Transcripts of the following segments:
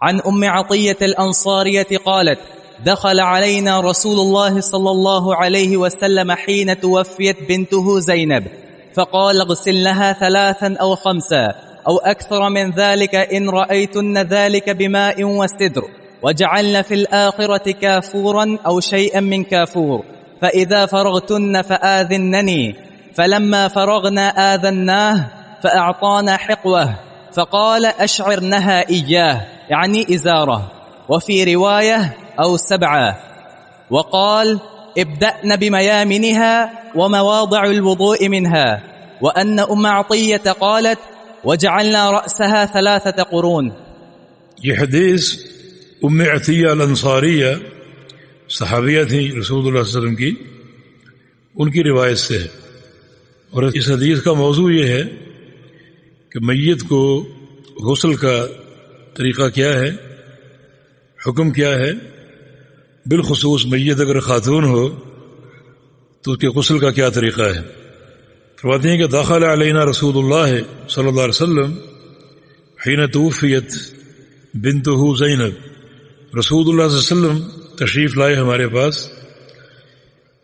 عن أم عطية الأنصارية قالت دخل علينا رسول الله صلى الله عليه وسلم حين توفيت بنته زينب فقال اغسل لها 3 أو 5 أو أكثر من ذلك إن رأيتن ذلك بماء وسدر وجعلن في الآخرة كافورا أو شيئا من كافور فإذا فرغتن فآذنني فلما فرغنا آذناه فأعطانا حقوه فقال أشعرنها إياه يعني إزاره وفي رواية أو 7 وقال ابدأن بميامنها ومواضع الوضوء منها وأن أم عطية قالت وجعلنا رأسها 3 قرون. یہ حدیث ام عطیہ الانصاریہ صحابیہ تھیں رسول اللہ صلی اللہ علیہ وسلم کی، ان کی روایت سے ہے، اور اس حدیث کا موضوع یہ ہے کہ میت کو غسل کا طریقہ کیا ہے، حکم کیا ہے، بالخصوص میت اگر خاتون ہو تو اس کے غسل کا کیا طریقہ ہے۔ فرماتے ہیں کہ دخل علینا رسول اللہ صلی اللہ علیہ وسلم حین توفیت بنتہ زینب، رسول اللہ صلی اللہ علیہ وسلم تشریف لائے ہمارے پاس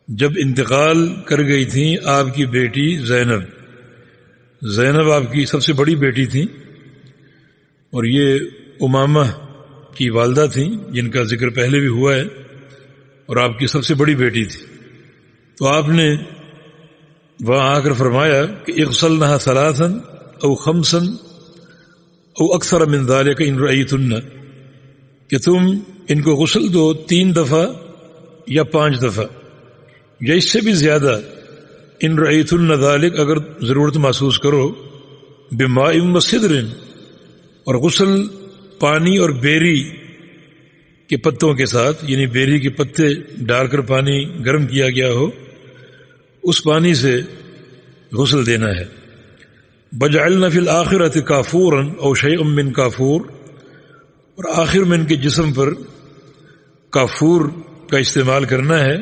جب انتقال کر گئی تھیں آپ کی بیٹی زینب۔ زینب آپ کی سب سے بڑی بیٹی تھیں اور یہ امامہ کی والدہ تھیں جن کا ذکر پہلے بھی ہوا ہے، اور آپ کی سب سے بڑی بیٹی تھی۔ تو آپ نے وہاں آ کر فرمایا کہ اغسلنها 3 او 5 او اکثر من ذلك ان رأيتن، کہ تم ان کو غسل دو 3 دفعہ یا 5 دفعہ یا اس سے بھی زیادہ، ان رأيتن ذلك اگر ضرورت محسوس کرو، بماء وسدر، اور غسل پانی اور بیری کے پتوں کے ساتھ، یعنی بیری کے پتے ڈال کر پانی گرم کیا گیا ہو اس پانی سے غسل دینا ہے۔ بجعلنا فی الآخرۃ کافورا او شیئا من کافور، اور آخر میں ان کے جسم پر کافور کا استعمال کرنا ہے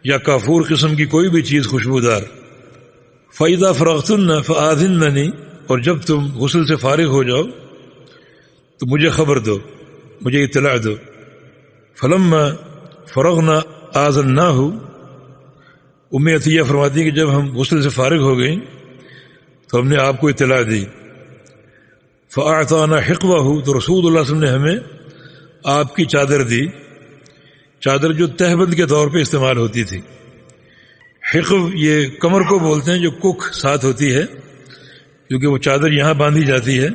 یا کافور قسم کی کوئی بھی چیز خوشبودار۔ فَإِذَا فَرَغْتُنَّ فَآذِنَّنِي، اور جب تم غسل سے فارغ ہو جاؤ تو مجھے خبر دو، مجھے اطلاع دو۔ فلما فرغنا آذناہ، ام عطیہ فرماتی ہیں کہ جب ہم غسل سے فارغ ہو گئیں تو ہم نے آپ کو اطلاع دی۔ فاعطانا حقوہ، تو رسول اللہ صلی اللہ علیہ وسلم نے ہمیں آپ کی چادر دی، چادر جو تہبند کے طور پہ استعمال ہوتی تھی۔ حقو یہ کمر کو بولتے ہیں جو کک ساتھ ہوتی ہے، کیونکہ وہ چادر یہاں باندھی جاتی ہے،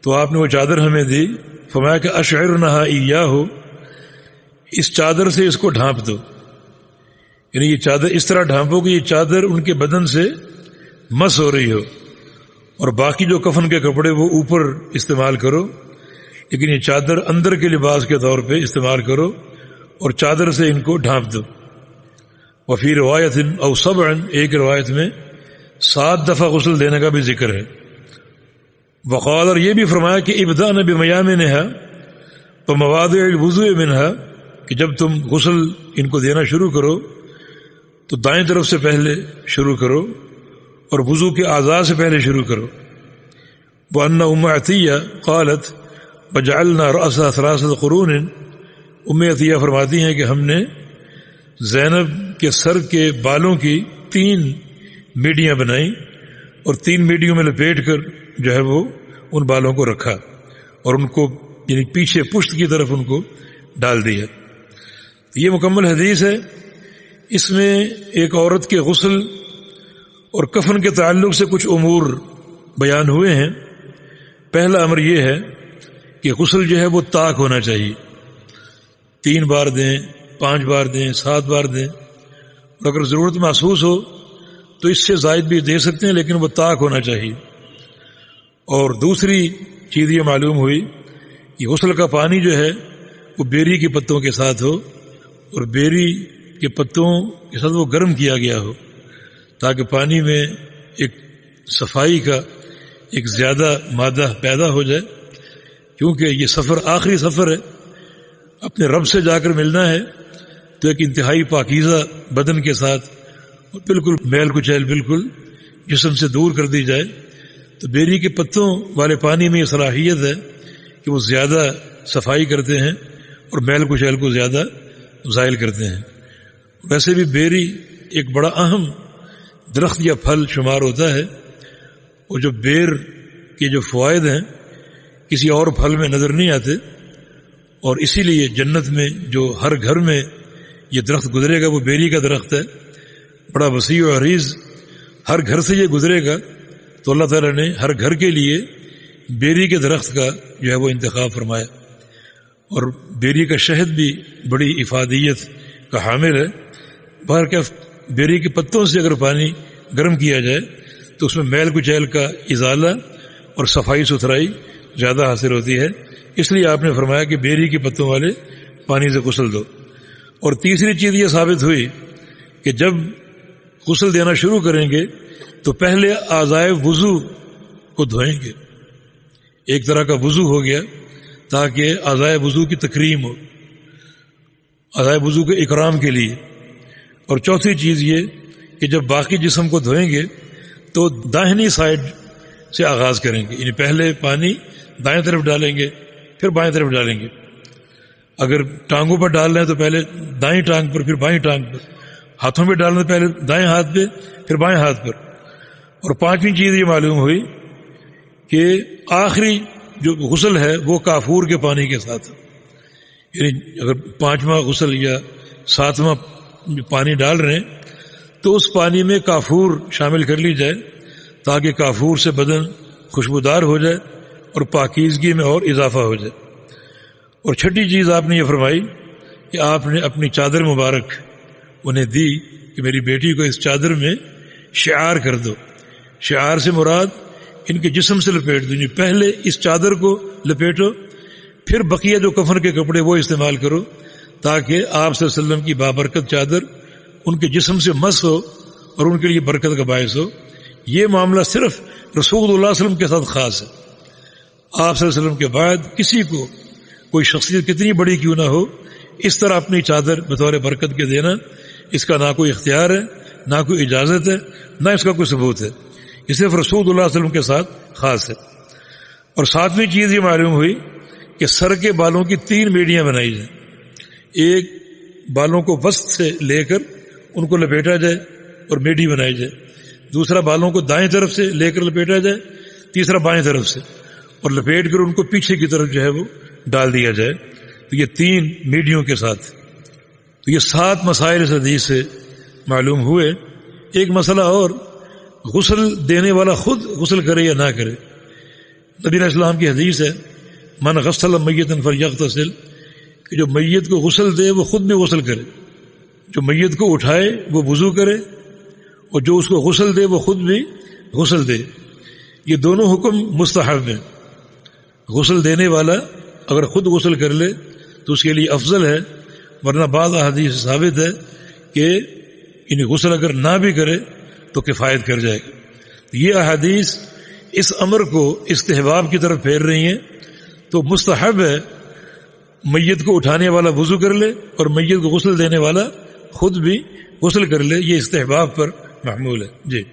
تو آپ نے وہ چادر ہمیں دی۔ فرمایا کہ اشعرنہا ایاہ، اس چادر سے اس کو ڈھانپ دو، یعنی یہ چادر اس طرح ڈھانپو کہ یہ چادر ان کے بدن سے مس ہو رہی ہو، اور باقی جو کفن کے کپڑے وہ اوپر استعمال کرو، لیکن یہ چادر اندر کے لباس کے طور پہ استعمال کرو اور چادر سے ان کو ڈھانپ دو۔ وفی روایت او 7، ایک روایت میں 7 دفعہ غسل دینے کا بھی ذکر ہے۔ وقال، اور یہ بھی فرمایا کہ ابدأن بمیامنہا ومواضع الوضوء منہا، کہ جب تم غسل ان کو دینا شروع کرو تو دائیں طرف سے پہلے شروع کرو اور وضو کے اعضاء سے پہلے شروع کرو۔ وأن ام عطیہ قالت وجعلنا رأسها 3 قرون، ام عطیہ فرماتی ہیں کہ ہم نے زینب کے سر کے بالوں کی 3 میڈیاں بنائیں اور 3 میڈیوں میں لپیٹ کر جو ہے وہ ان بالوں کو رکھا اور ان کو یعنی پیچھے پشت کی طرف ان کو ڈال دیا۔ یہ مکمل حدیث ہے، اس میں ایک عورت کے غسل اور کفن کے تعلق سے کچھ امور بیان ہوئے ہیں۔ پہلا امر یہ ہے کہ غسل جو ہے وہ طاق ہونا چاہیے، 3 بار دیں، 5 بار دیں، 7 بار دیں، اور اگر ضرورت محسوس ہو تو اس سے زائد بھی دے سکتے ہیں، لیکن وہ طاق ہونا چاہیے۔ اور دوسری چیز یہ معلوم ہوئی کہ غسل کا پانی جو ہے وہ بیری کے پتوں کے ساتھ ہو، اور بیری کے پتوں کے ساتھ وہ گرم کیا گیا ہو، تاکہ پانی میں ایک صفائی کا ایک زیادہ مادہ پیدا ہو جائے، کیونکہ یہ سفر آخری سفر ہے، اپنے رب سے جا کر ملنا ہے، تو ایک انتہائی پاکیزہ بدن کے ساتھ اور بالکل میل کچیل بالکل جسم سے دور کر دی جائے۔ تو بیری کے پتوں والے پانی میں یہ صلاحیت ہے کہ وہ زیادہ صفائی کرتے ہیں اور میل کچیل کو زیادہ زائل کرتے ہیں۔ ویسے بھی بیری ایک بڑا اہم درخت یا پھل شمار ہوتا ہے، اور جو بیر کے جو فوائد ہیں کسی اور پھل میں نظر نہیں آتے، اور اسی لیے جنت میں جو ہر گھر میں یہ درخت گزرے گا وہ بیری کا درخت ہے، بڑا وسیع و عریض، ہر گھر سے یہ گزرے گا، تو اللہ تعالیٰ نے ہر گھر کے لیے بیری کے درخت کا جو ہے وہ انتخاب فرمایا۔ اور بیری کا شہد بھی بڑی افادیت کا حامل ہے۔ باہر کیا بیری کے پتوں سے اگر پانی گرم کیا جائے تو اس میں میل کچیل کا ازالہ اور صفائی ستھرائی زیادہ حاصل ہوتی ہے، اس لیے آپ نے فرمایا کہ بیری کے پتوں والے پانی سے غسل دو۔ اور تیسری چیز یہ ثابت ہوئی کہ جب غسل دینا شروع کریں گے تو پہلے اعضائے وضو کو دھوئیں گے، ایک طرح کا وضو ہو گیا تاکہ اعضائے وضو کی تکریم ہو، اعضائے وضو کے اکرام کے لیے۔ اور چوتھی چیز یہ کہ جب باقی جسم کو دھوئیں گے تو داہنی سائڈ سے آغاز کریں گے، یعنی پہلے پانی دائیں طرف ڈالیں گے پھر بائیں طرف ڈالیں گے۔ اگر ٹانگوں پر ڈال رہے ہیں تو پہلے دائیں ٹانگ پر پھر بائیں ٹانگ پر، ہاتھوں میں ڈالنا پہلے دائیں ہاتھ پہ پھر بائیں ہاتھ پر۔ اور پانچویں چیز یہ معلوم ہوئی کہ آخری جو غسل ہے وہ کافور کے پانی کے ساتھ، یعنی اگر پانچواں غسل یا ساتواں پانی ڈال رہے ہیں تو اس پانی میں کافور شامل کر لی جائے تاکہ کافور سے بدن خوشبودار ہو جائے اور پاکیزگی میں اور اضافہ ہو جائے۔ اور چھٹی چیز آپ نے یہ فرمائی کہ آپ نے اپنی چادر مبارک انہیں دی کہ میری بیٹی کو اس چادر میں شعار کر دو۔ شعار سے مراد ان کے جسم سے لپیٹ دو، پہلے اس چادر کو لپیٹو پھر بقیہ جو کفن کے کپڑے وہ استعمال کرو تاکہ آپ صلی اللہ علیہ وسلم کی بابرکت چادر ان کے جسم سے مس ہو اور ان کے لیے برکت کا باعث ہو۔ یہ معاملہ صرف رسول اللہ صلی اللہ علیہ وسلم کے ساتھ خاص ہے۔ آپ صلی اللہ علیہ وسلم کے بعد کسی کو کوئی شخصیت کتنی بڑی کیوں نہ ہو اس طرح اپنی چادر بطور برکت کے دینا، اس کا نہ کوئی اختیار ہے نہ کوئی اجازت ہے نہ اس کا کوئی ثبوت ہے، یہ صرف رسول اللہ صلی اللہ علیہ وسلم کے ساتھ خاص ہے۔ اور ساتویں چیز یہ معلوم ہوئی کہ سر کے بالوں کی 3 میڑیاں بنائی جائیں، ایک بالوں کو وسط سے لے کر ان کو لپیٹا جائے اور میڈی بنائی جائے، دوسرا بالوں کو دائیں طرف سے لے کر لپیٹا جائے، تیسرا بائیں طرف سے، اور لپیٹ کر ان کو پیچھے کی طرف جو ہے وہ ڈال دیا جائے۔ تو یہ 3 میڈیوں کے ساتھ، تو یہ 7 مسائل اس حدیث سے معلوم ہوئے۔ ایک مسئلہ اور، غسل دینے والا خود غسل کرے یا نہ کرے۔ نبی علیہ السلام کی حدیث ہے من غسل میتا فلیغتسل، کہ جو میت کو غسل دے وہ خود بھی غسل کرے، جو میت کو اٹھائے وہ وضو کرے، اور جو اس کو غسل دے وہ خود بھی غسل دے۔ یہ دونوں حکم مستحب ہیں۔ غسل دینے والا اگر خود غسل کر لے تو اس کے لیے افضل ہے، ورنہ بعض احادیث ثابت ہے کہ غسل اگر نہ بھی کرے تو کفایت کر جائے گا۔ یہ احادیث اس امر کو استحباب کی طرف پھیر رہی ہیں، تو مستحب ہے میت کو اٹھانے والا وضو کر لے اور میت کو غسل دینے والا خود بھی غسل کر لے، یہ استحباب پر محمول ہے۔ جی